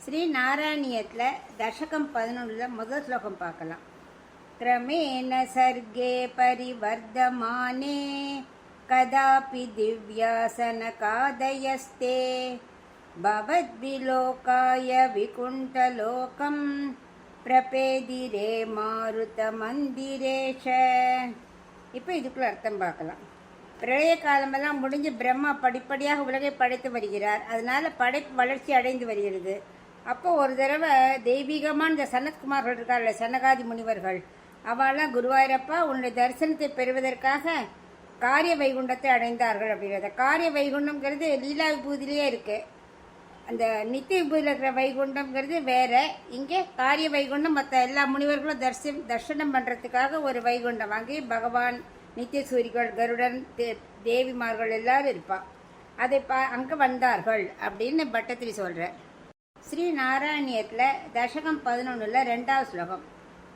ஸ்ரீ நாராயணியத்தில் தசகம் 11 முதல் ஸ்லோகம் பார்க்கலாம். கிரமேண சர்க்கே பரிவர்தமானே கதாபி திவ்யாசனகாதயஸ்தே பவத்விலோகாய விகுண்டலோகம் பிரபேதிரே மாருத மந்திரேஷ. இப்போ இதுக்குள்ள அர்த்தம் பார்க்கலாம். பிரளய காலமெல்லாம் முடிஞ்சு பிரம்மா படிப்படியாக உலகை படைத்து வருகிறார். அதனால படைப்பு வளர்ச்சி அடைந்து வருகிறது. அப்போ ஒரு தடவை தெய்வீகமான இந்த சனத்குமார்கள் இருக்கார்ல, சனகாதி முனிவர்கள், அவெல்லாம் குருவாயூரப்பா உன்னுடைய தரிசனத்தை பெறுவதற்காக காரிய வைகுண்டத்தை அடைந்தார்கள் அப்படிங்கிறத. காரிய வைகுண்டம்ங்கிறது லீலா விபூதியிலேயே இருக்கு. அந்த நித்திய விபூதியில் இருக்கிற வைகுண்டம்ங்கிறது வேற. இங்கே காரிய வைகுண்டம் மற்ற எல்லா முனிவர்களும் தரிசனம் பண்ணுறதுக்காக ஒரு வைகுண்டம். அங்கே பகவான், நித்திய சூரிகள், கருடன், தேவிமார்கள் எல்லாரும் இருப்பா. அதை அங்கே வந்தார்கள் அப்படின்னு பட்டத்திரி சொல்கிறார். ஸ்ரீ நாராயணியத்தில் தசகம் 11 2வது ஸ்லோகம்.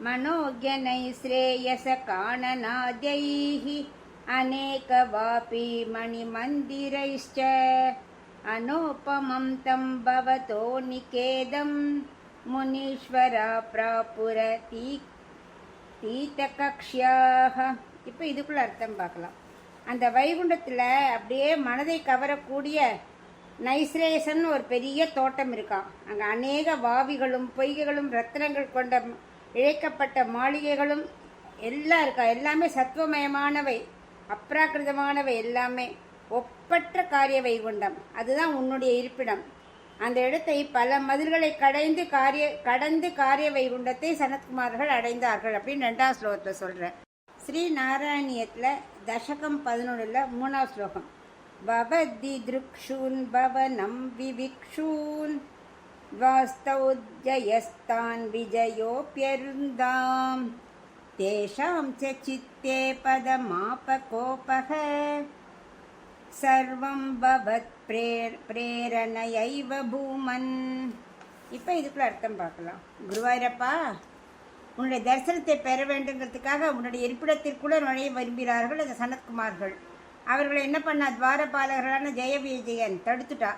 மனோஜனை ஸ்ரேயச காணநாத்யைஹி அநேக வாபி மணி மந்திரைஷ்ச அனோபமம் தம் பவதோ நிகேதம் முனீஸ்வரா பிராபுர தீதகக்ஷ்யாக. இப்போ இதுக்குள்ள அர்த்தம் பார்க்கலாம். அந்த வைகுண்டத்தில் அப்படியே மனதை கவரக்கூடிய நைஸ்ரேசன் ஒரு பெரிய தோட்டம் இருக்கான். அங்கே அநேக வாவிகளும் பொய்கைகளும் ரத்னங்கள் கொண்ட இழைக்கப்பட்ட மாளிகைகளும் எல்லாம் இருக்கா. எல்லாமே சத்துவமயமானவை, அப்ராக்கிருதமானவை, எல்லாமே ஒப்பற்ற காரிய வைகுண்டம். அதுதான் உன்னுடைய இருப்பிடம். அந்த இடத்தை பல மதில்களை கடந்து காரிய வைகுண்டத்தை சனத்குமார்கள் அடைந்தார்கள் அப்படின்னு 2வது ஸ்லோகத்தில் சொல்கிறேன். ஸ்ரீ நாராயணியத்தில் தசகம் 11 3வது ஸ்லோகம். பவதி திருக்ஷூன் பவனம் விவிக்ஷூன் வாஸ்தௌஜயஸ்தான் விஜயோப்யருந்தாம் தேஷாம் ச சித்தே பதமாபகோபக சர்வம் பவத் பிரேரணையைவ பூமன். இப்போ இதுக்குள்ள அர்த்தம் பார்க்கலாம். குருவாயூரப்பா உன்னுடைய தரிசனத்தை பெற வேண்டுங்கிறதுக்காக உன்னுடைய இருப்பிடத்திற்குள்ள நுழைய விரும்புகிறார்கள் அந்த சனத்குமார்கள். அவர்களை என்ன பண்ணா, துவாரபாலகரான ஜெய விஜயன் தடுத்துட்டா.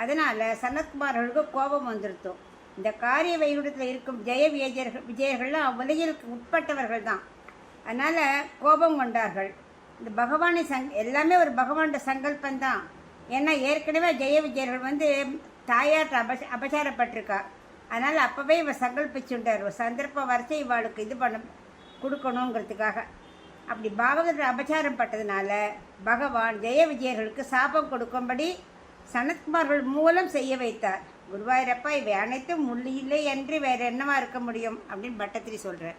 அதனால சனத்குமார்களுக்கு கோபம் வந்துருத்தோம். இந்த காரிய வைகுண்டத்தில் இருக்கும் ஜெய விஜயர்கள்லாம் உலகிற்கு உட்பட்டவர்கள் தான். அதனால கோபம் கொண்டார்கள். இந்த பகவானை எல்லாமே ஒரு பகவானோட சங்கல்பந்தான். ஏன்னா ஏற்கனவே ஜெய விஜயர்கள் தாயாற்ற அபசாரப்பட்டிருக்கா. அதனால அப்பவே இவ சங்கல்பிச்சுட்டார். ஒரு சந்தர்ப்பம் வரைச்சு இவாளுக்கு இது கொடுக்கணுங்கிறதுக்காக. அப்படி பாகவதர் அபச்சாரம் பட்டதுனால பகவான் ஜெய விஜயர்களுக்கு சாபம் கொடுக்கும்படி சனத்குமார்கள் மூலம் செய்ய வைத்தார். குருவாயூரப்பா இவை அனைத்தும் இல்லை என்று வேற என்னவா இருக்க முடியும் அப்படின்னு பட்டத்திரி சொல்றார்.